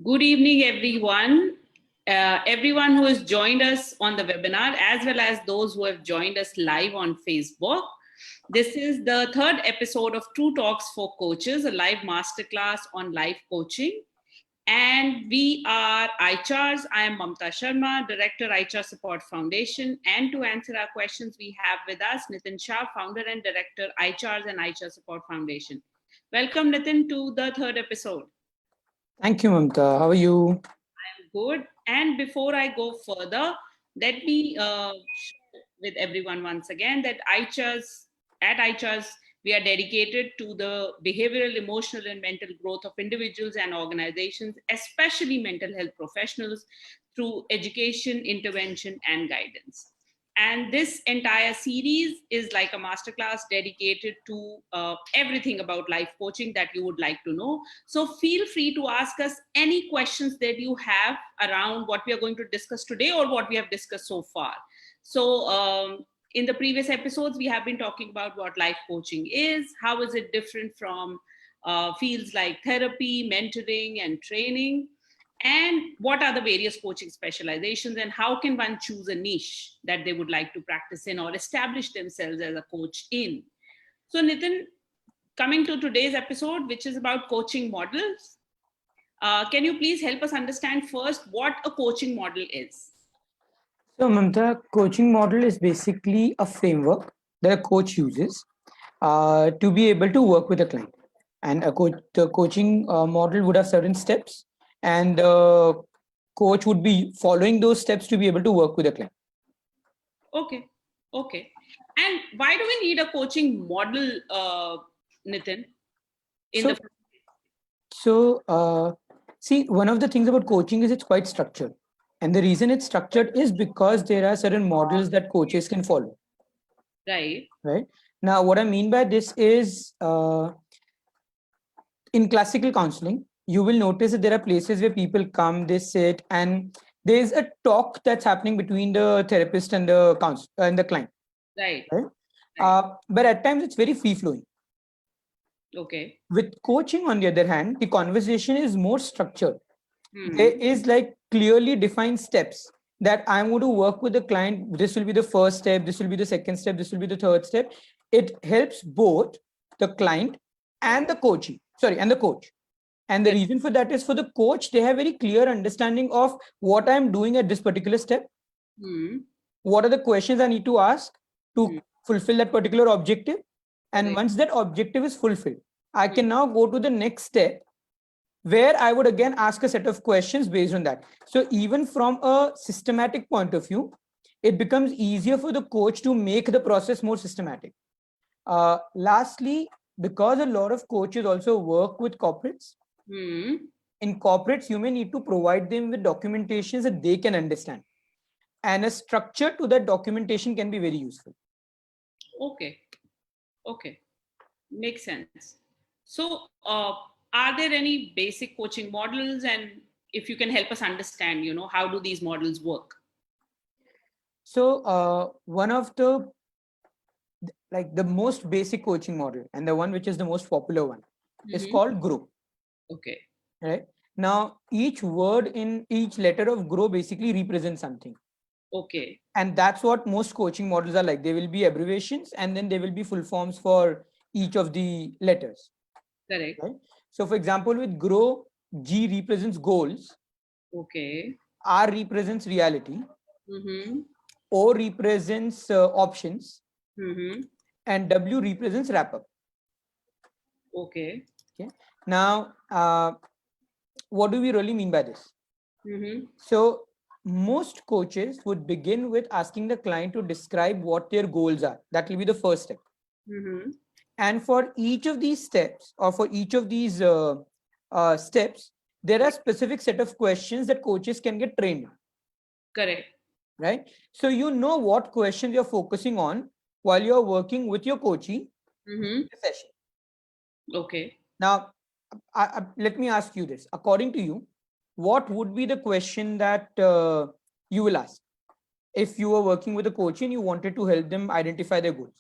Good evening, everyone. Everyone who has joined us on the webinar, as well as those who have joined us live on Facebook. This is the third episode of True Talks for Coaches, a live masterclass on life coaching. And we are iChars. I am Mamta Sharma, Director, iChar Support Foundation. And to answer our questions, we have with us Nitin Shah, Founder and Director, iChars and iChar Support Foundation. Welcome, Nitin, to the third episode. Thank you, Mamta. How are you? Good. And before I go further, let me share with everyone once again that at iChars, we are dedicated to the behavioral, emotional, and mental growth of individuals and organizations, especially mental health professionals, through education, intervention, and guidance. And this entire series is like a masterclass dedicated to everything about life coaching that you would like to know. So feel free to ask us any questions that you have around what we are going to discuss today or what we have discussed so far. So in the previous episodes, we have been talking about what life coaching is, how is it different from fields like therapy, mentoring, and training, and what are the various coaching specializations, and how can one choose a niche that they would like to practice in or establish themselves as a coach in. So Nitin, coming to today's episode, which is about coaching models, can you please help us understand first what a coaching model is? So, Mamta, coaching model is basically a framework that a coach uses to be able to work with a client. And the coaching model would have certain steps, and the coach would be following those steps to be able to work with a client. Okay, okay. And why do we need a coaching model, Nitin? In So, the see, one of the things about coaching is it's quite structured. And the reason it's structured is because there are certain models that coaches can follow. right, Right. Now, what I mean by this is in classical counseling, you will notice that there are places where people come, they sit, and there's a talk that's happening between the therapist and the and the client. right, Right. right. But at times it's very free flowing. Okay. With coaching, on the other hand, the conversation is more structured. There Hmm. is like clearly defined steps that I'm going to work with the client. This will be the first step, this will be the second step, this will be the third step. It helps both the client and the coachee, sorry, and the coach. And the reason for that is for the coach, they have very clear understanding of what I'm doing at this particular step. Hmm. What are the questions I need to ask Hmm. to fulfill that particular objective? And Correct. once that objective is fulfilled, I can now go to the next step where I would again ask a set of questions based on that. So even from a systematic point of view, it becomes easier for the coach to make the process more systematic. Lastly, because a lot of coaches also work with corporates, Hmm. in corporates, you may need to provide them with documentations that they can understand. And a structure to that documentation can be very useful. Okay. Okay. Makes sense. So, are there any basic coaching models, and if you can help us understand, how do these models work? So one of the like the most basic coaching model and the one which is the most popular one is Hmm. called grow. Okay. Right. Now, each word in each letter of grow basically represents something. Okay. And that's what most coaching models are like. There will be abbreviations and then there will be full forms for each of the letters. Correct. Right. So, for example, with grow, G represents goals, Okay. R represents reality, Mm-hmm. O represents options, Mm-hmm. and W represents wrap up. Okay. Okay. Now, what do we really mean by this? Mm-hmm. So, most coaches would begin with asking the client to describe what their goals are. That will be the first step. Mm-hmm. And for each of these steps, or for each of these steps, there are specific set of questions that coaches can get trained in, Correct. right? So, you know what questions you're focusing on while you're working with your coachee Mm-hmm. in the session. Okay. Now, let me ask you this. According to you, what would be the question that you will ask if you were working with a coach and you wanted to help them identify their goals?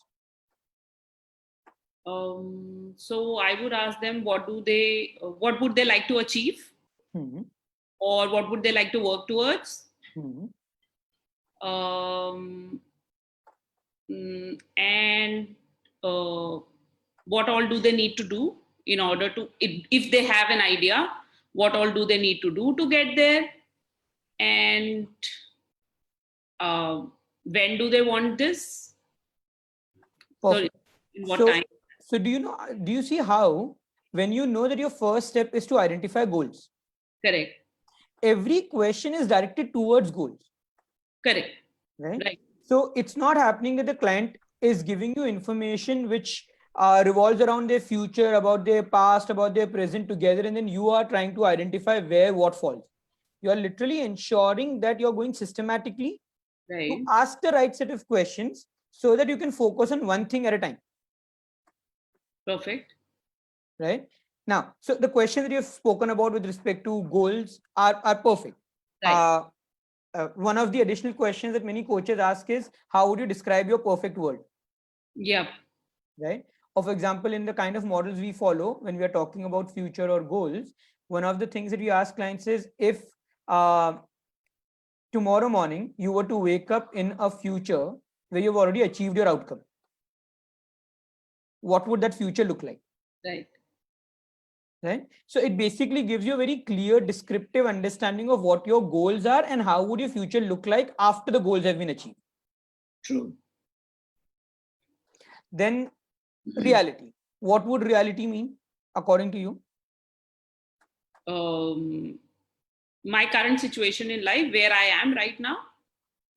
So I would ask them, what would they like to achieve? Mhm. or what would they like to work towards? Mhm. And what all do they need to do in order to, if they have an idea, what all do they need to do to get there? And uh, when do they want this? So, Perfect. in what So, time? so do you see how when you know that your first step is to identify goals, Correct. every question is directed towards goals, Correct. right? Right. So it's not happening that the client is giving you information which revolves around their future, about their past, about their present together, and then you are trying to identify where what falls. You are literally ensuring that you're going systematically to Right. ask the right set of questions so that you can focus on one thing at a time, Perfect. right? Now, so the questions that you've spoken about with respect to goals are perfect. Right. One of the additional questions that many coaches ask is, how would you describe your perfect world? Yeah. Right? Or for example, in the kind of models we follow when we are talking about future or goals, one of the things that we ask clients is, if uh, tomorrow morning you were to wake up in a future where you've already achieved your outcome, what would that future look like? Right. Right? So it basically gives you a very clear descriptive understanding of what your goals are and how would your future look like after the goals have been achieved. True. Then reality. What would reality mean according to you? My current situation in life, where I am right now.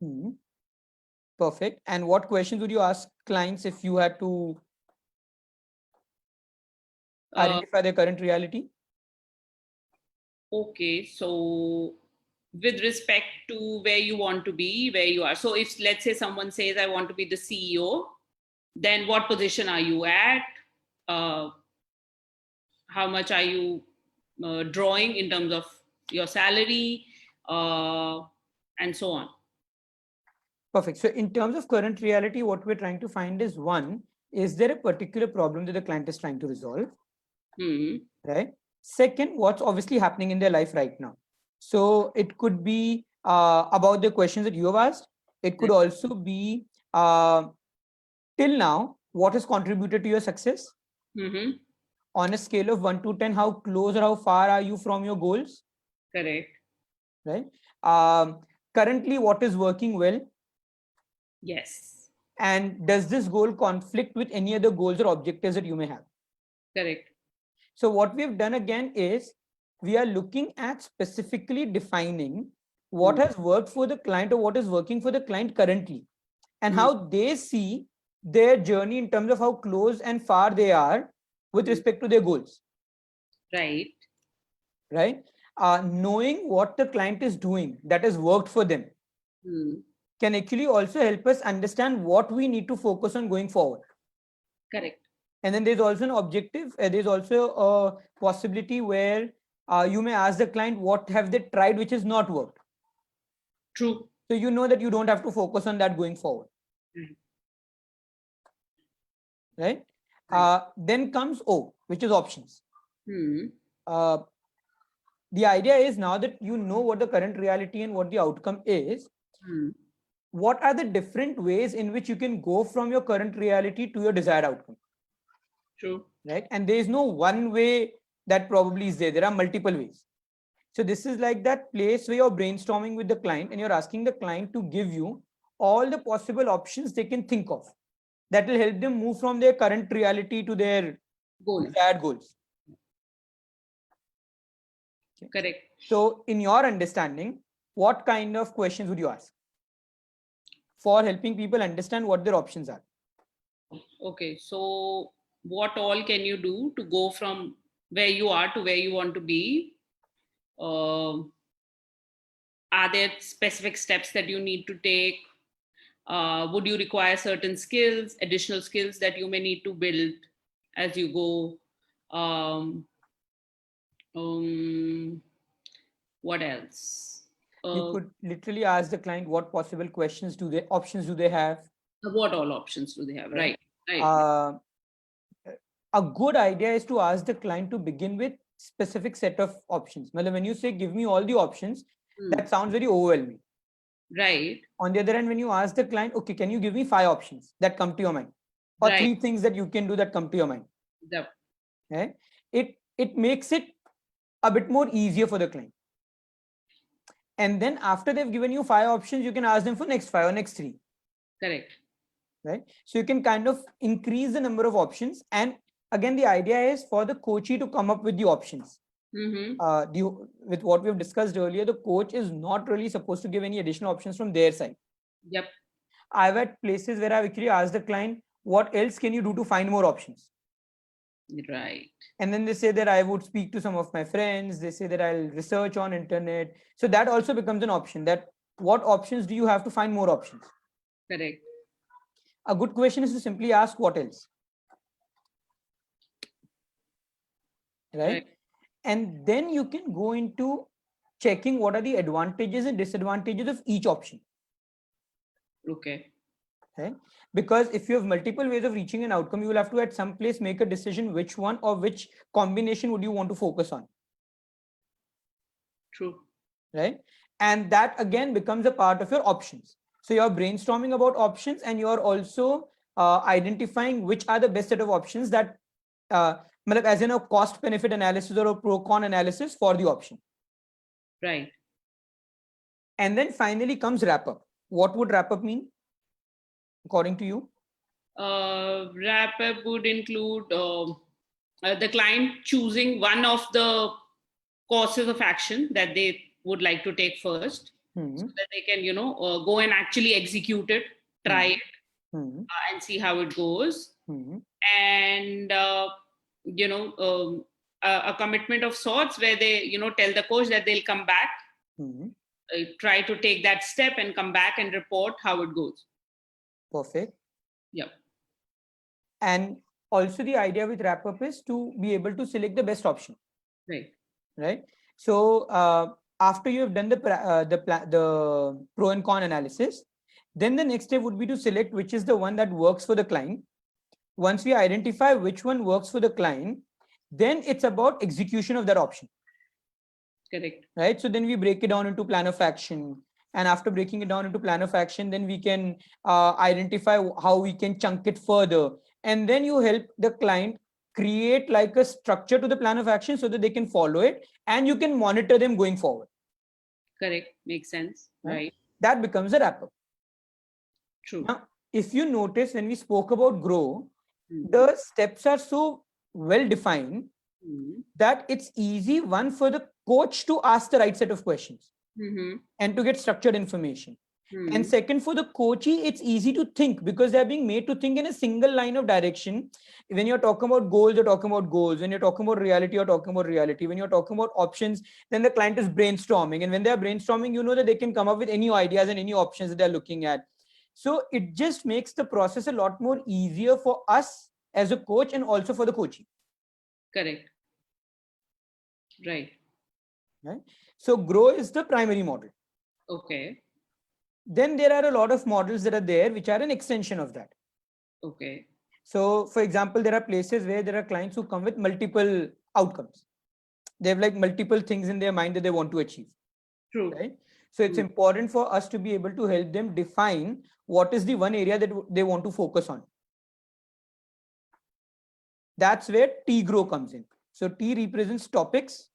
Hmm. Perfect. And what questions would you ask clients if you had to Uh, identify their current reality? okay, so with respect to where you want to be, where you are. So if let's say someone says, I want to be the CEO, then what position are you at? Uh, how much are you drawing in terms of your salary, uh, and so on? Perfect. So in terms of current reality, what we're trying to find is, one, is there a particular problem that the client is trying to resolve? Hmm. Right. Second, what's obviously happening in their life right now. So it could be about the questions that you have asked. It could also be till now, what has contributed to your success? Mm-hmm. On a scale of 1 to 10, how close or how far are you from your goals? Correct. Right. Currently, what is working well? Yes. And does this goal conflict with any other goals or objectives that you may have? Correct. So what we've done again is, we are looking at specifically defining what has worked for the client or what is working for the client currently, and Mm. how they see their journey in terms of how close and far they are with Mm. respect to their goals. Right. Right. Knowing what the client is doing that has worked for them Mm. can actually also help us understand what we need to focus on going forward. Correct. And then there's also an objective, there's also a possibility where you may ask the client, what have they tried which has not worked? True. So you know that you don't have to focus on that going forward. Right. Right. Right. Then comes O, which is options. Hmm. uh, the idea is, now that you know what the current reality and what the outcome is, Hmm. what are the different ways in which you can go from your current reality to your desired outcome? True. Right. And there is no one way that probably is there are multiple ways. So this is like that place where you're brainstorming with the client and you're asking the client to give you all the possible options they can think of that will help them move from their current reality to their Goal. desired goals. Okay. Correct. So in your understanding, what kind of questions would you ask for helping people understand what their options are? Okay. So what all can you do to go from where you are to where you want to be? Um are there specific steps that you need to take? Would you require certain skills, additional skills that you may need to build as you go? Um, um, what else? You could literally ask the client, what possible questions do they options do they have? What all options do they have? Right. Right, right. Uh, a good idea is to ask the client to begin with specific set of options. Matlab, when you say give me all the options, Hmm. that sounds very overwhelming. Right. On the other hand, when you ask the client, okay, can you give me 5 options that come to your mind, or Right. 3 things that you can do that come to your mind, Yep. right? It makes it a bit more easier for the client. And then after they've given you 5 options, you can ask them for next 5 or next 3. Correct. Right? So you can kind of increase the number of options. And again, the idea is for the coachee to come up with the options. With what we've discussed earlier, the coach is not really supposed to give any additional options from their side. Yep. I've had places where I've actually asked the client, what else can you do to find more options? Right. And then they say that I would speak to some of my friends. They say that I'll research on internet. So that also becomes an option, that what options do you have to find more options? Correct. A good question is to simply ask what else. Right? And then you can go into checking what are the advantages and disadvantages of each option. Okay. Okay. Because if you have multiple ways of reaching an outcome, you will have to at some place make a decision which one or which combination would you want to focus on. True. Right? And that again becomes a part of your options. So you're brainstorming about options, and you're also identifying which are the best set of options that as in a cost benefit analysis or a pro con analysis for the option. Right. And then finally comes wrap up. What would wrap up mean according to you? Wrap up would include the client choosing one of the courses of action that they would like to take first, so that they can, go and actually execute it, try it, and see how it goes. And, a commitment of sorts where they, tell the coach that they'll come back, try to take that step and come back and report how it goes. Perfect. Yep. And also the idea with wrap up is to be able to select the best option. Right. Right. So after you have done the pro and con analysis, then the next step would be to select which is the one that works for the client. Once we identify which one works for the client, then it's about execution of that option. Correct. Right. So then we break it down into plan of action. And after breaking it down into plan of action, then we can identify how we can chunk it further. And then you help the client create like a structure to the plan of action so that they can follow it, and you can monitor them going forward. Correct. Makes sense. Right. That becomes a wrap up. True. Now, if you notice, when we spoke about grow, the steps are so well defined that it's easy, one, for the coach to ask the right set of questions and to get structured information. And second, for the coachee, it's easy to think because they're being made to think in a single line of direction. When you're talking about goals, you're talking about goals. When you're talking about reality, you're talking about reality. When you're talking about options, then the client is brainstorming. And when they're brainstorming, you know that they can come up with any ideas and any options that they're looking at. So it just makes the process a lot more easier for us as a coach and also for the coachee. Correct. Right. Right. So grow is the primary model. Okay. Then there are a lot of models that are there which are an extension of that. Okay. So for example, there are places where there are clients who come with multiple outcomes. They have like multiple things in their mind that they want to achieve. True. Right. So it's important for us to be able to help them define what is the one area that they want to focus on. That's where T grow comes in. So T represents topics.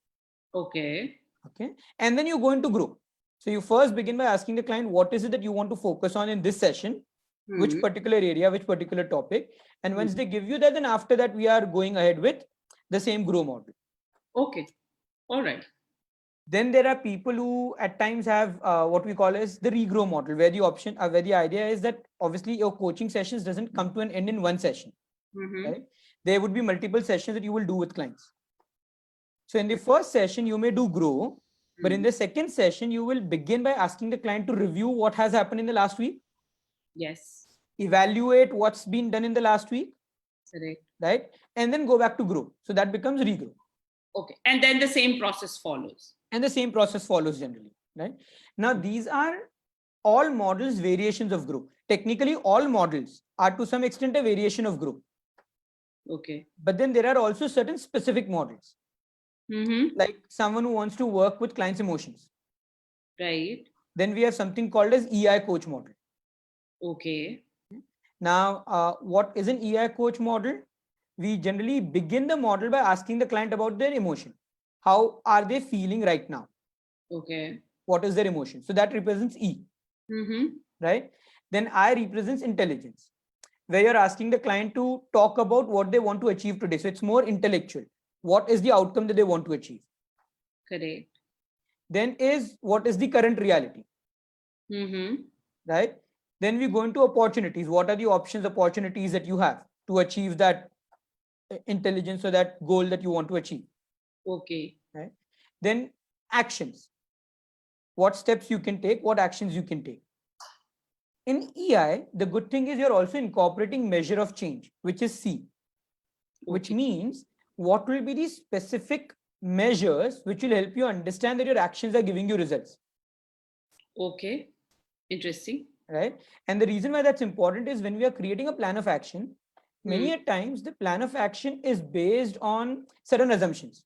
Okay. Okay. And then you go into grow. So you first begin by asking the client, what is it that you want to focus on in this session? Which particular area, which particular topic? And once they give you that, then after that, we are going ahead with the same grow model. Okay. All right. Then there are people who at times have what we call as the regrow model, where the idea is that obviously your coaching sessions doesn't come to an end in one session. Right? There would be multiple sessions that you will do with clients. So in the first session, you may do grow, but in the second session, you will begin by asking the client to review what has happened in the last week. Yes. Evaluate what's been done in the last week. Correct. Right. And then go back to grow. So that becomes regrow. Okay. And then the same process follows. And the same process follows generally. Right. Now, these are all models, variations of grow. Technically, all models are to some extent a variation of grow. Okay. But then there are also certain specific models. Mm-hmm. like someone who wants to work with clients' emotions. Right. Then we have something called as EI coach model. Okay. Now, what is an EI coach model? We generally begin the model by asking the client about their emotion. How are they feeling right now? Okay. What is their emotion? So that represents E, Mm-hmm. right? Then I represents intelligence, where you're asking the client to talk about what they want to achieve today. So it's more intellectual. What is the outcome that they want to achieve? Correct. Then is what is the current reality, Mm-hmm. right? Then we go into opportunities. What are the options, opportunities that you have to achieve that intelligence or that goal that you want to achieve, Okay. right? Then actions. What steps you can take, what actions you can take. In EI, the good thing is you're also incorporating measure of change, which is C, which Okay. means what will be the specific measures which will help you understand that your actions are giving you results, Okay. Interesting. right? And the reason why that's important is when we are creating a plan of action, many a times the plan of action is based on certain assumptions,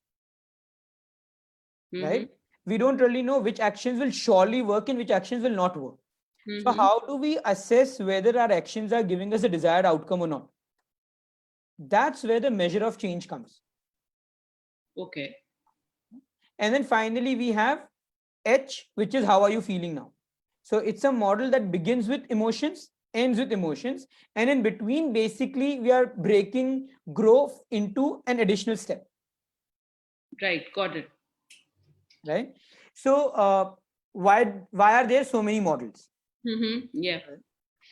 Mm-hmm. right? We don't really know which actions will surely work and which actions will not work. So Mm-hmm. how do we assess whether our actions are giving us a desired outcome or not? That's where the measure of change comes. Okay. And then finally, we have H, which is how are you feeling now? So it's a model that begins with emotions, ends with emotions. And in between, basically, we are breaking growth into an additional step, Right. Got it. right? So why are there so many models? Mm-hmm. Yeah.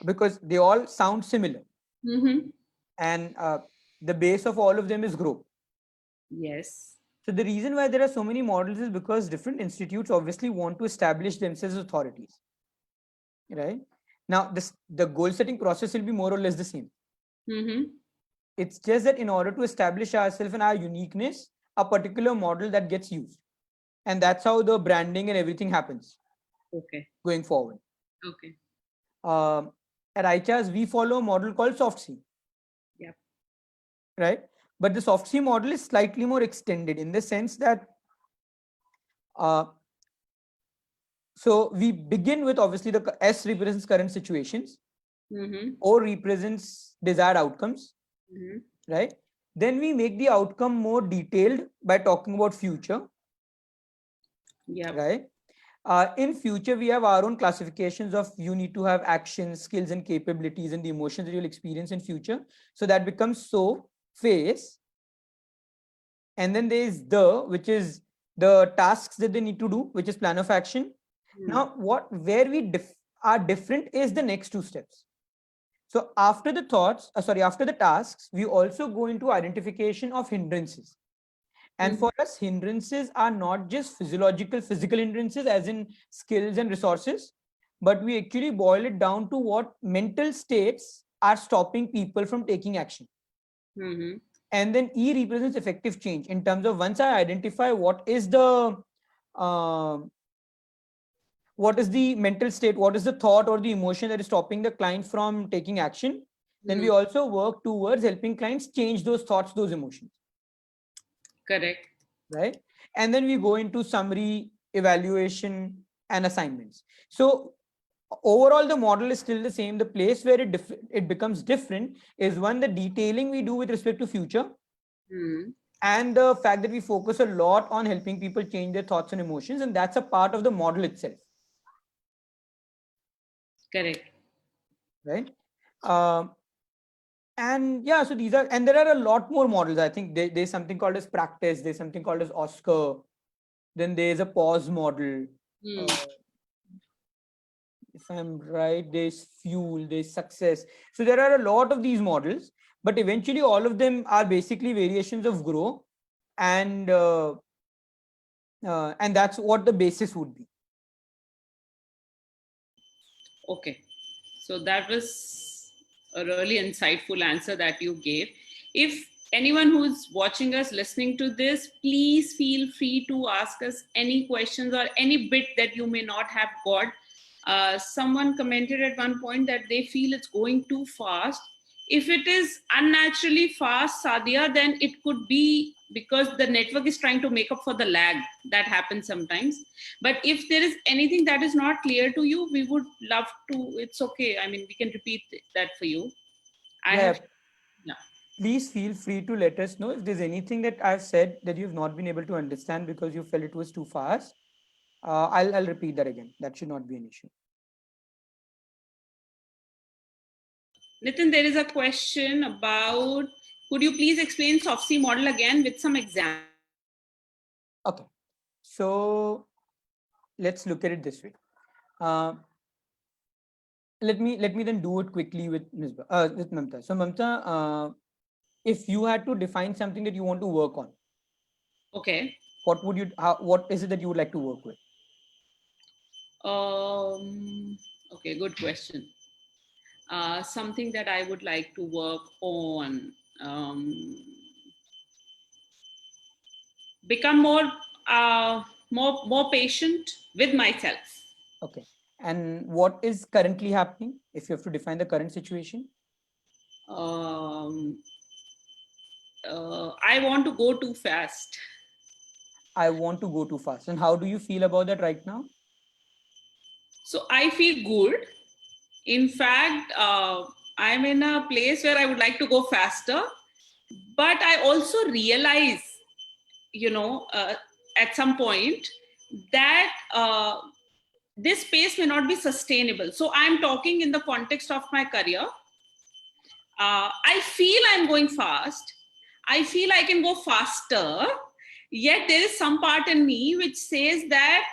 Because they all sound similar. Mm-hmm. And the base of all of them is growth. Yes. So the reason why there are so many models is because different institutes obviously want to establish themselves as authorities, right? Now, the goal setting process will be more or less the same. Mm-hmm. It's just that in order to establish ourselves and our uniqueness, a particular model that gets used, and that's how the branding and everything happens Okay. going forward. Okay. Um, at iChas, we follow a model called SoftC, Yep. right? But the SoftC model is slightly more extended in the sense that uh, so we begin with obviously the S represents current situations, Mm-hmm. O represents desired outcomes, Mm-hmm. right? Then we make the outcome more detailed by talking about future, Yep. right? In future, we have our own classifications of you need to have actions, skills, and capabilities, and the emotions that you'll experience in future. So that becomes so face. And then there is the, which is the tasks that they need to do, which is plan of action. Now, where we are different is the next two steps. So after the thoughts, after the tasks, we also go into identification of hindrances. And Mm-hmm. for us, hindrances are not just physical hindrances, as in skills and resources, but we actually boil it down to what mental states are stopping people from taking action. Mm-hmm. And then E represents effective change in terms of once I identify uh, what is the mental state, what is the thought or the emotion that is stopping the client from taking action, then we also work towards helping clients change those thoughts, those emotions, Correct. right? And then we go into summary, evaluation, and assignments. So overall, the model is still the same. The place where it becomes different is one, the detailing we do with respect to future, Mm-hmm. and the fact that we focus a lot on helping people change their thoughts and emotions, and that's a part of the model itself, Correct. right? Um, and yeah, so these are, and there are a lot more models. I think there's something called as practice, there's something called as Oscar, then there's a pause model. Mm. uh, if I'm right, there's fuel, there's success. So there are a lot of these models, but eventually all of them are basically variations of grow, and and that's what the basis would be. Okay. So that was a really insightful answer that you gave. If anyone who's watching us, listening to this, please feel free to ask us any questions or any bit that you may not have got. Someone commented at one point that they feel it's going too fast. If it is unnaturally fast, Sadia, then it could be because the network is trying to make up for the lag that happens sometimes. But if there is anything that is not clear to you, we would love to, it's okay. I mean, we can repeat that for you. I Yeah. have, yeah. Please feel free to let us know if there's anything that I've said that you've not been able to understand because you felt it was too fast. I'll repeat that again. That should not be an issue. Nitin, there is a question about, could you please explain SOFC model again with some examples? Okay. So let's look at it this way. Let me then do it quickly with with Mamta. So Mamta, if you had to define something that you want to work on, Okay. what would you? What is it that you would like to work with? Okay, good question. Something that I would like to work on. Become more patient with myself. Okay. And what is currently happening? If you have to define the current situation. I want to go too fast. I want to go too fast. And how do you feel about that right now? So I feel good. In fact, I'm in a place where I would like to go faster, but I also realize, at some point that this pace may not be sustainable. So I'm talking in the context of my career. I feel I'm going fast. I feel I can go faster. Yet there is some part in me which says that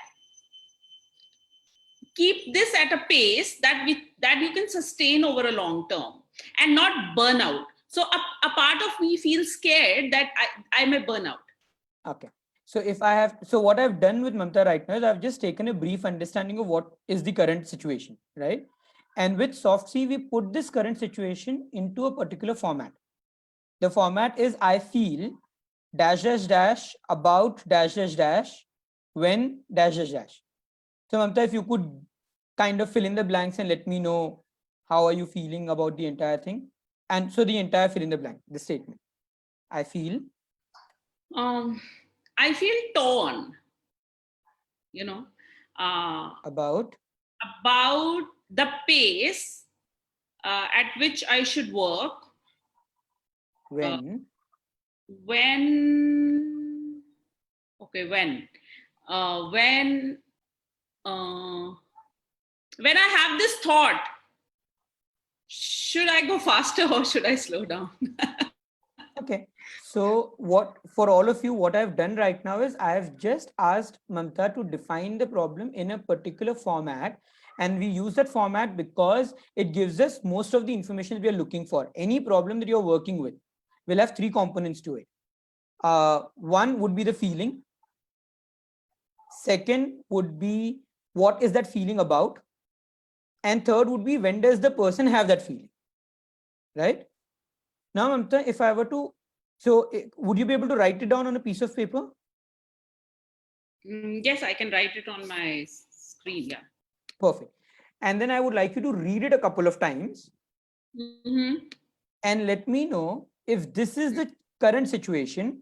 keep this at a pace that you can sustain over a long term and not burn out. So a part of me feels scared that I may burn out. Okay. So if I have, so what I've done with Mamta right now is I've just taken a brief understanding of what is the current situation, right? And with SoftC, we put this current situation into a particular format. The format is I feel dash dash dash about dash dash dash when dash dash dash. So Mamta, if you could kind of fill in the blanks and let me know how are you feeling about the entire thing. And so the entire fill in the blank, the statement. I feel. I feel torn, About the pace at which I should work. When When I have this thought, should I go faster or should I slow down? Okay. So what, for all of you, what I've done right now is I have just asked Mamta to define the problem in a particular format. And we use that format because it gives us most of the information we are looking for. Any problem that you're working with will have three components to it. One would be the feeling. Second would be what is that feeling about? And third would be when does the person have that feeling, right? Now, Mamta, if I were to, so would you be able to write it down on a piece of paper? Yes, I can write it on my screen. Yeah. Perfect. And then I would like you to read it a couple of times and let me know if this is the current situation,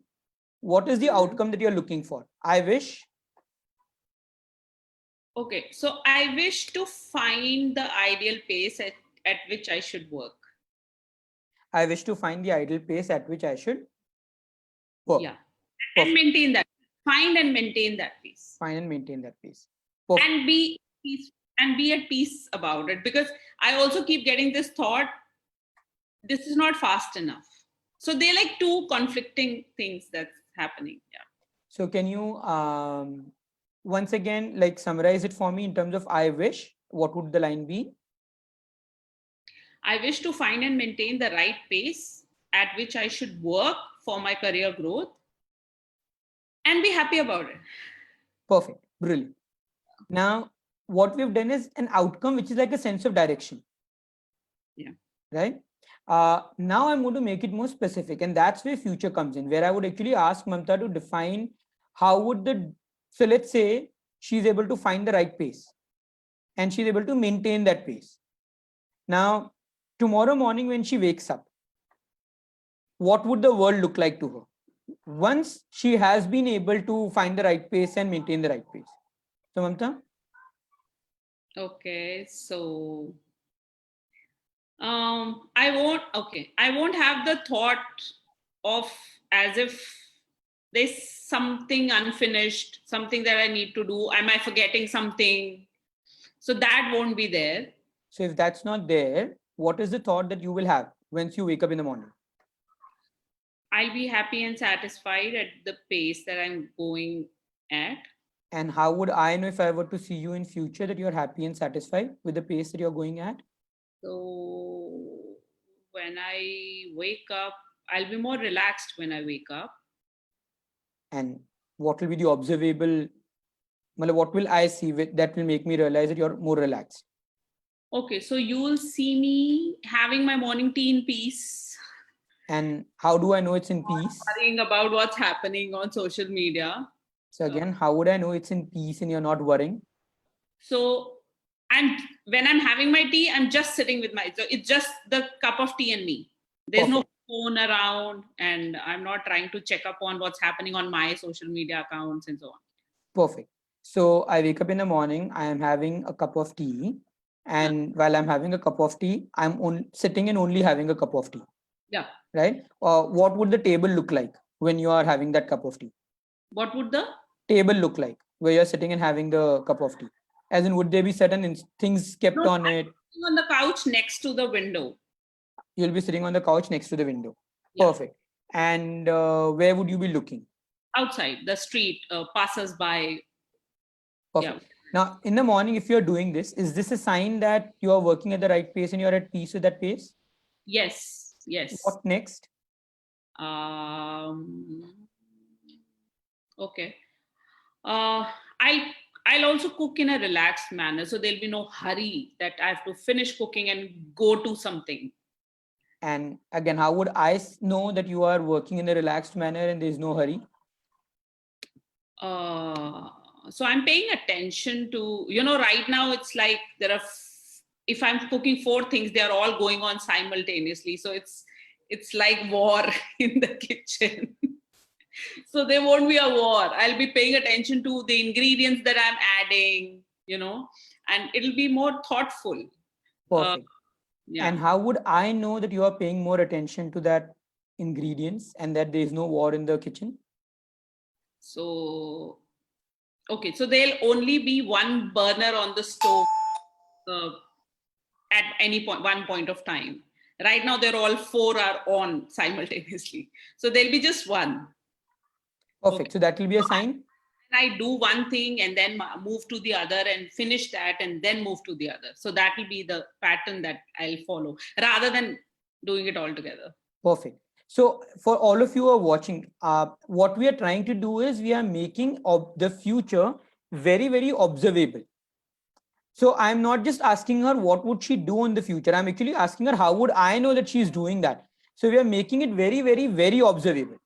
what is the outcome that you're looking for? I wish. Okay, so I wish to find the ideal pace at which I should work. I wish to find the ideal pace at which I should work. Yeah. And maintain that. Find and maintain that pace. Find and maintain that pace. Perfect. And be at peace about it, because I also keep getting this thought, this is not fast enough. So they're like two conflicting things that's happening. Yeah. So can you once again like summarize it for me in terms of I wish? What would the line be? I wish to find and maintain the right pace at which I should work for my career growth and be happy about it. Perfect. Brilliant. Now, what we've done is an outcome, which is like a sense of direction. Yeah. Right. Now I'm going to make it more specific, and that's where future comes in, where I would actually ask Mamta to define how would so let's say she's able to find the right pace and she's able to maintain that pace. Now, tomorrow morning when she wakes up, what would the world look like to her? once she has been able to find the right pace and maintain the right pace. So Mamta? Okay, so I won't have the thought of as if there's something unfinished, something that I need to do. Am I forgetting something? So that won't be there. So if that's not there, what is the thought that you will have once you wake up in the morning? I'll be happy and satisfied at the pace that I'm going at. And how would I know if I were to see you in future that you're happy and satisfied with the pace that you're going at? So when I wake up, I'll be more relaxed when I wake up. And what will be the observable, what will I see with that will make me realize that you're more relaxed? Okay, so you'll see me having my morning tea in peace, And how do I know it's in peace? worrying about what's happening on social media. So again, how would I know it's in peace and you're not worrying? So when I'm having my tea, I'm just sitting with so it's just the cup of tea and me. There's no Perfect. phone around, and I'm not trying to check up on what's happening on my social media accounts and so on. Perfect. So I wake up in the morning, I am having a cup of tea. And while I'm having a cup of tea, I'm sitting and only having a cup of tea. Yeah. Right? What would the table look like when you are having that cup of tea? What would the Table look like where you're sitting and having the cup of tea? As in, would there be certain things kept No, on I'm it? sitting on the couch next to the window. You'll be sitting on the couch next to the window. Yeah. Perfect. And where would you be looking? Outside, the street, passers by. Perfect. Yeah. Now, in the morning, if you're doing this, is this a sign that you are working at the right pace and you're at peace with that pace? Yes. Yes. What next? Okay. I'll also cook in a relaxed manner, so there'll be no hurry that I have to finish cooking and go to something. And again, how would I know that you are working in a relaxed manner and there's no hurry? So I'm paying attention to, right now it's like if I'm cooking 4 things, they're all going on simultaneously. So it's like war in the kitchen. So there won't be a war. I'll be paying attention to the ingredients that I'm adding, and it'll be more thoughtful. Perfect. Yeah. And how would I know that you are paying more attention to that ingredients and that there is no war in the kitchen? So, okay, so there'll only be one burner on the stove at one point of time. Right now, they're all 4 are on simultaneously. So there'll be just one. Perfect. Okay. So that will be a sign. I do one thing and then move to the other and finish that and then move to the other. So that will be the pattern that I'll follow rather than doing it all together. Perfect. So for all of you who are watching, what we are trying to do is we are making the future very, very observable. So I'm not just asking her what would she do in the future. I'm actually asking her how would I know that she's doing that. So we are making it very, very, very observable.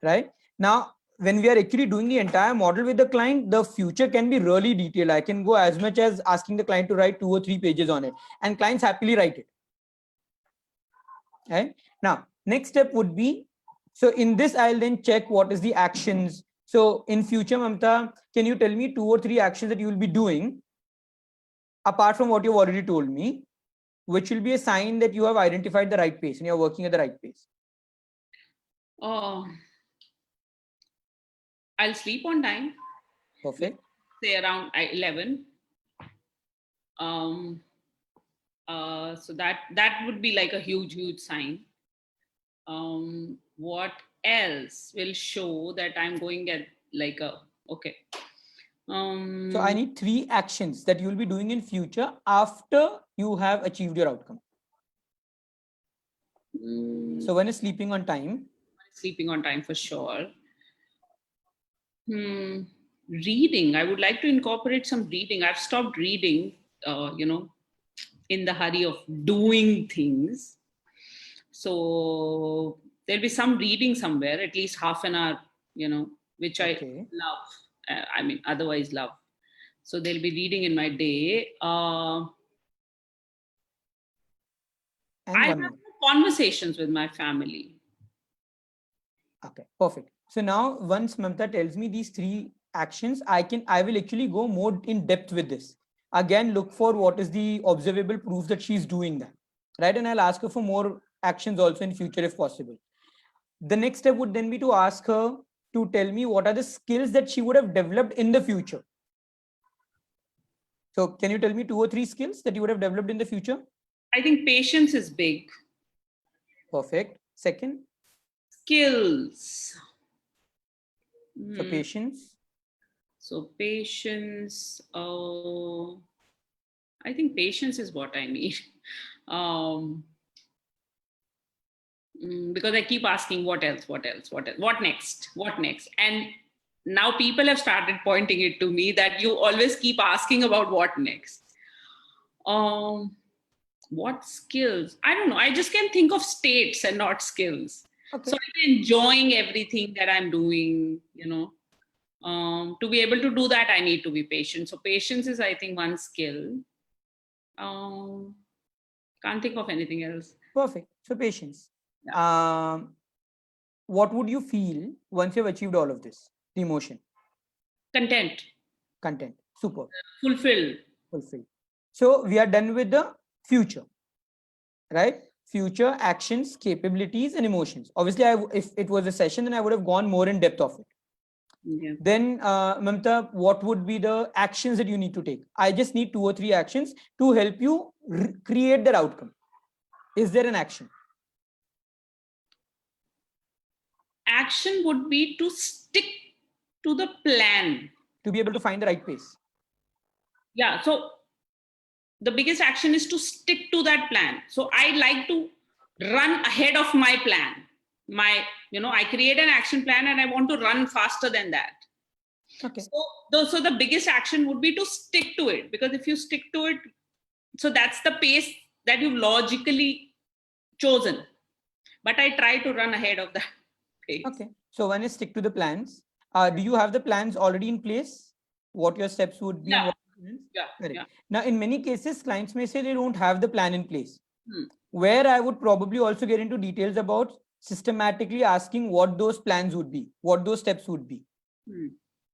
Right now, when we are actually doing the entire model with the client, the future can be really detailed. I can go as much as asking the client to write 2 or 3 pages on it, and clients happily write it. Right now, next step would be, so in this I'll then check what is the actions. So in future, Mamta, can you tell me 2 or 3 actions that you will be doing apart from what you've already told me, which will be a sign that you have identified the right pace and you're working at the right pace? I'll sleep on time. Perfect. Say around 11. So that would be like a huge sign. What else will show that I'm going at like a okay? So I need 3 actions that you will be doing in future after you have achieved your outcome. So when is sleeping on time? Sleeping on time for sure. Reading. I would like to incorporate some reading. I've stopped reading, in the hurry of doing things. So there'll be some reading somewhere, at least half an hour, which I love. Otherwise love. So there'll be reading in my day. I have conversations with my family. Okay, perfect. So now once Mamta tells me these three actions, I will actually go more in depth with this. Again, look for what is the observable proof that she's doing that, right? And I'll ask her for more actions also in future if possible. The next step would then be to ask her to tell me what are the skills that she would have developed in the future. So can you tell me 2 or 3 skills that you would have developed in the future? I think patience is big. Perfect. Second, Skills. so Hmm. patience. So patience. I think patience is what I need. Because I keep asking what else, what else, what else, what next, what next, and now people have started pointing it to me that you always keep asking about what next. What skills? I don't know. I just can think of states and not skills. Okay. So I'm enjoying everything that I'm doing, to be able to do that, I need to be patient. So patience is, I think, one skill. Can't think of anything else. Perfect. So patience. What would you feel once you've achieved all of this? The emotion, Content, content. Super. fulfilled. Fulfilled. So we are done with the future, right? Future actions, capabilities, and emotions. Obviously, if it was a session, then I would have gone more in depth of it. Yeah. Then, Mamta, what would be the actions that you need to take? I just need 2 or 3 actions to help you create that outcome. Is there an action? Action would be to stick to the plan. To be able to find the right pace. Yeah. So the biggest action is to stick to that plan. So I like to run ahead of my plan. I create an action plan and I want to run faster than that. Okay. So the biggest action would be to stick to it, because if you stick to it, so that's the pace that you've logically chosen. But I try to run ahead of that pace. Okay. So when you stick to the plans, do you have the plans already in place? What your steps would be? Yeah. Correct. Yeah. Now, in many cases, clients may say they don't have the plan in place. Where I would probably also get into details about systematically asking what those plans would be, what those steps would be.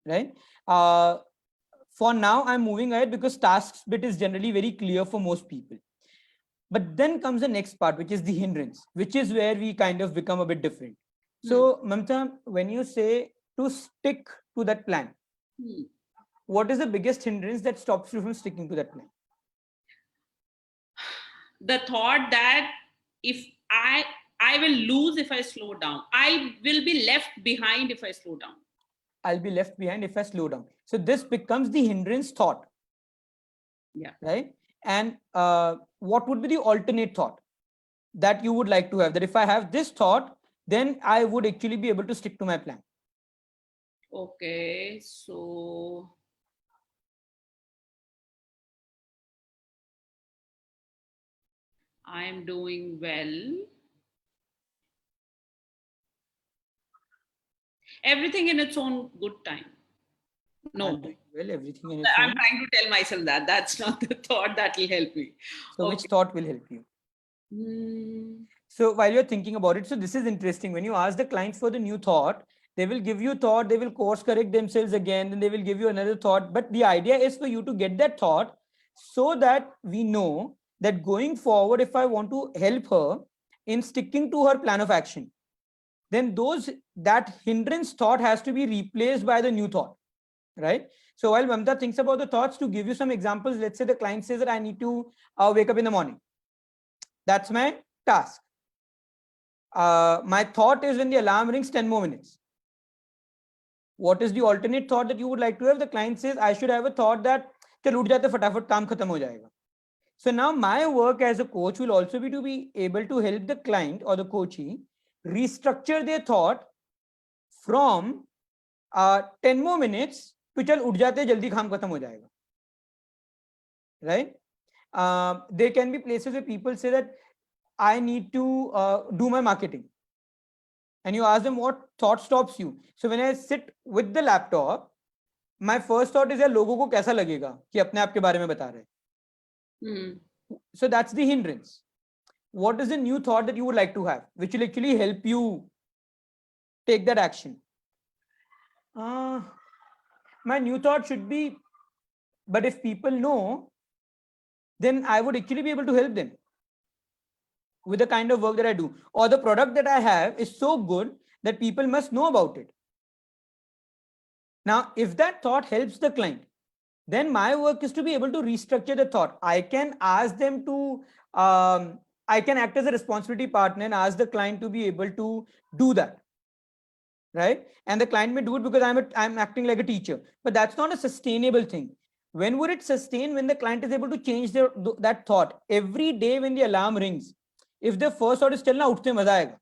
Right. For now, I'm moving ahead because tasks bit is generally very clear for most people. But then comes the next part, which is the hindrance, which is where we kind of become a bit different. So, Mamta, when you say to stick to that plan, what is the biggest hindrance that stops you from sticking to that plan? The thought that if I will lose if I slow down. I will be left behind if I slow down. I'll be left behind if I slow down. So this becomes the hindrance thought. Yeah. Right. And what would be the alternate thought that you would like to have? That if I have this thought, then I would actually be able to stick to my plan. Okay. So I am doing well. Everything in its own good time. No. I'm doing well, everything in its I'm own. trying to tell myself that. That's not the thought that will help me. So which thought will help you? So while you're thinking about it, so this is interesting. When you ask the client for the new thought, they will give you thought, they will course correct themselves again, then they will give you another thought. But the idea is for you to get that thought so that we know that going forward, if I want to help her in sticking to her plan of action, then that hindrance thought has to be replaced by the new thought, right? So while Mamta thinks about the thoughts, to give you some examples, let's say the client says that I need to wake up in the morning. That's my task. My thought is when the alarm rings, 10 more minutes. What is the alternate thought that you would like to have? The client says, I should have a thought that चल उठ जाते फटाफट काम खत्म हो जाएगा. So now my work as a coach will also be to be able to help the client or the coachee restructure their thought from 10 more minutes to चल उठ जाते जल्दी काम खत्म हो जाएगा. Right? There can be places where people say that I need to do my marketing. And you ask them what thought stops you. So when I sit with the laptop, my first thought is यार लोगों को कैसा लगेगा कि अपने आप के बारे में बता रहे. So that's the hindrance. What is the new thought that you would like to have, which will actually help you take that action? My new thought should be, but if people know, then I would actually be able to help them with the kind of work that I do, or the product that I have is so good that people must know about it. Now, if that thought helps the client, then my work is to be able to restructure the thought. I can ask them to, I can act as a responsibility partner and ask the client to be able to do that. Right? And the client may do it because I'm acting like a teacher, but that's not a sustainable thing. When would it sustain? When the client is able to change that thought every day when the alarm rings. If the first thought is still na uthte maza aayega,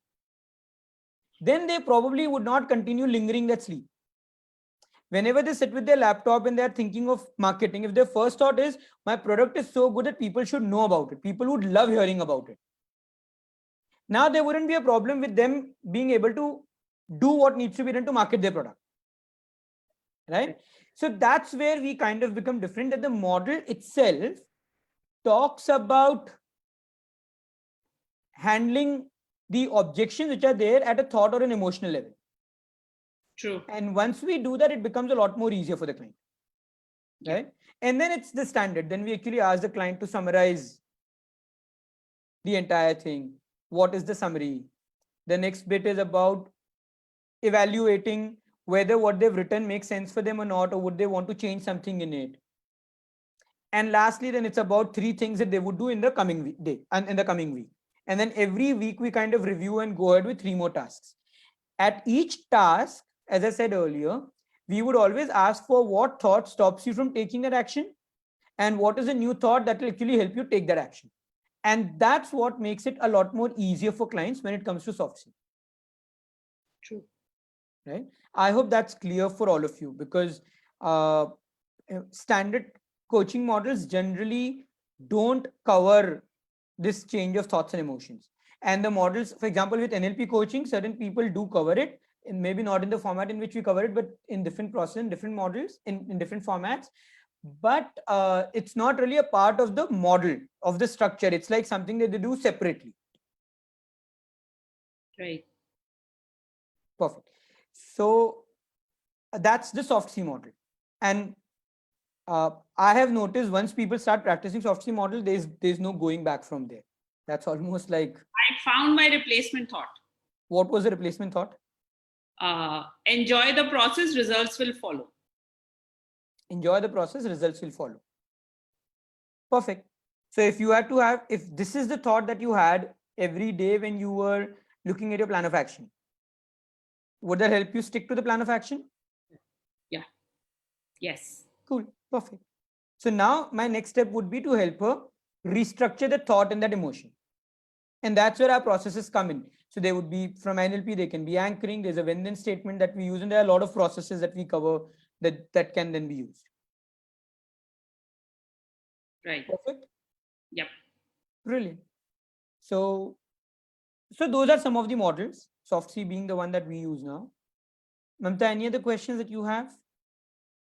then they probably would not continue lingering that sleep. Whenever they sit with their laptop and they're thinking of marketing, if their first thought is my product is so good that people should know about it, people would love hearing about it, now there wouldn't be a problem with them being able to do what needs to be done to market their product. Right? So that's where we kind of become different, that the model itself talks about handling the objections which are there at a thought or an emotional level. True. And once we do that, it becomes a lot more easier for the client. Right? And then it's the standard. Then we actually ask the client to summarize the entire thing. What is the summary? The next bit is about evaluating whether what they've written makes sense for them or not, or would they want to change something in it. And lastly, then it's about 3 things that they would do in the coming day and in the coming week. And then every week we kind of review and go ahead with 3 more tasks. At each task, as I said earlier, we would always ask for what thought stops you from taking that action and what is a new thought that will actually help you take that action. And that's what makes it a lot more easier for clients when it comes to soft skill. True. Right? I hope that's clear for all of you, because standard coaching models generally don't cover this change of thoughts and emotions. And the models, for example, with NLP coaching, certain people do cover it, and maybe not in the format in which we cover it, but in different process, in different models, in different formats. But it's not really a part of the model of the structure. It's like something that they do separately. Right. Perfect. So that's the soft C model. And I have noticed once people start practicing soft C model, there's no going back from there. That's almost like, I found my replacement thought. What was the replacement thought? Enjoy the process, results will follow. Enjoy the process, results will follow. Perfect. So if you had to have, if this is the thought that you had every day when you were looking at your plan of action, would that help you stick to the plan of action? Yeah. Yes. Cool. Perfect. So now my next step would be to help her restructure the thought and that emotion. And that's where our processes come in. So they would be from NLP, they can be anchoring. There's a when-then statement that we use, and there are a lot of processes that we cover that can then be used. Right. Perfect. Yep. Brilliant. So those are some of the models, soft C being the one that we use now. Mamta, any other questions that you have?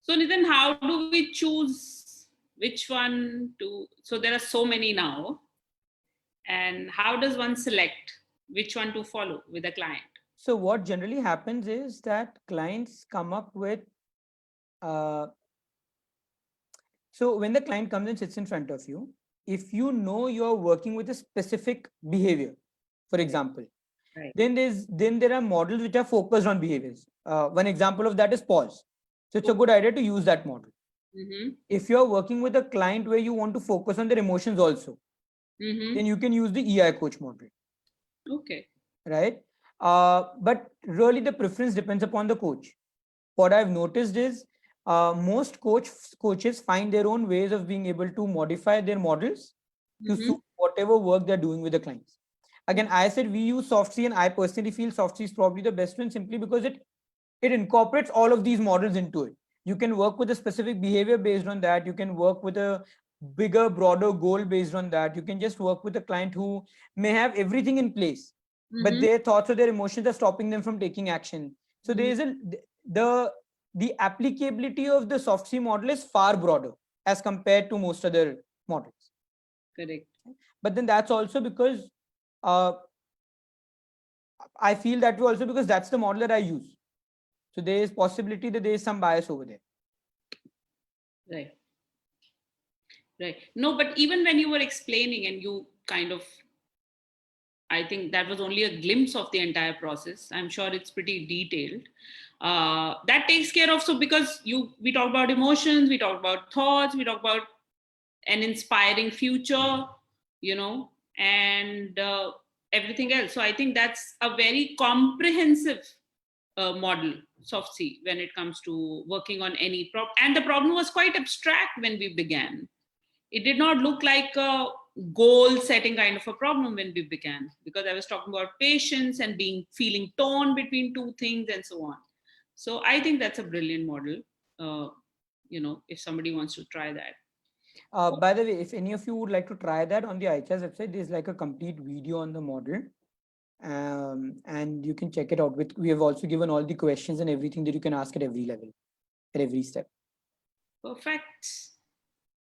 So Nitin, how do we choose which one to, so there are so many now, and how does one select which one to follow with a client? So what generally happens is that clients come up with, so when the client comes and sits in front of you, if you know you're working with a specific behavior, for example, Right. then there are models which are focused on behaviors. One example of that is pause. So it's a good idea to use that model. Mm-hmm. If you're working with a client where you want to focus on their emotions also, Mm-hmm. then you can use the EI coach model. Okay. Right? But really the preference depends upon the coach. What I've noticed is most coaches find their own ways of being able to modify their models to suit whatever work they're doing with the clients. Again, I said we use SoftC, and I personally feel SoftC is probably the best one simply because it incorporates all of these models into it. You can work with a specific behavior based on that. You can work with a bigger, broader goal based on that. You can just work with a client who may have everything in place, but their thoughts or their emotions are stopping them from taking action. So there is the applicability of the soft C model is far broader as compared to most other models. Correct. But then that's also because I feel that way also because that's the model that I use. So there is possibility that there is some bias over there. Right. Right. No, but even when you were explaining and you kind of, I think that was only a glimpse of the entire process. I'm sure it's pretty detailed. That takes care of, so because we talk about emotions, we talk about thoughts, we talk about an inspiring future, and everything else. So I think that's a very comprehensive model, soft C, when it comes to working on any problem. And the problem was quite abstract when we began. It did not look like a goal setting kind of a problem when we began, because I was talking about patience and feeling torn between two things and so on. So I think that's a brilliant model. If somebody wants to try that. By the way, if any of you would like to try that on the iCharts website, there's like a complete video on the model. And you can check it out. We have also given all the questions and everything that you can ask at every level, at every step. Perfect.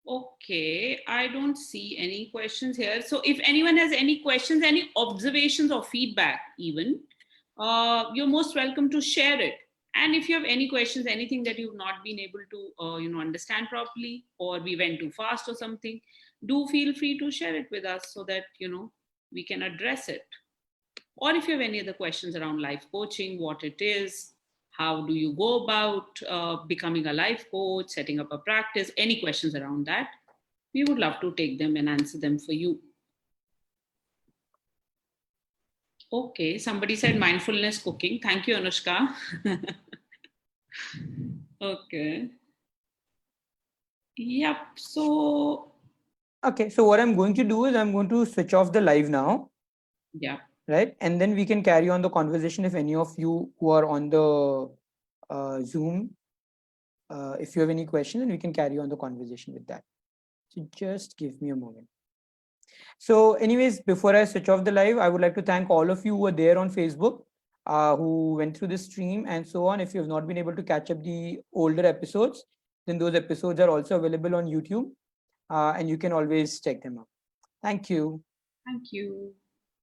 Okay, I don't see any questions here. So if anyone has any questions, any observations or feedback even, you're most welcome to share it. And if you have any questions, anything that you've not been able to understand properly, or we went too fast or something, do feel free to share it with us so that we can address it. Or if you have any other questions around life coaching, what it is, how do you go about becoming a life coach, setting up a practice, any questions around that, we would love to take them and answer them for you. Okay, somebody said mindfulness cooking. Thank you, Anushka. Okay. Yep. So. Okay, so what I'm going to do is I'm going to switch off the live now. Yeah. Right. And then we can carry on the conversation if any of you who are on the Zoom, if you have any questions, then we can carry on the conversation with that. So just give me a moment. So anyways, before I switch off the live, I would like to thank all of you who were there on Facebook, who went through the stream and so on. If you have not been able to catch up the older episodes, then those episodes are also available on YouTube, and you can always check them out. Thank you. Thank you.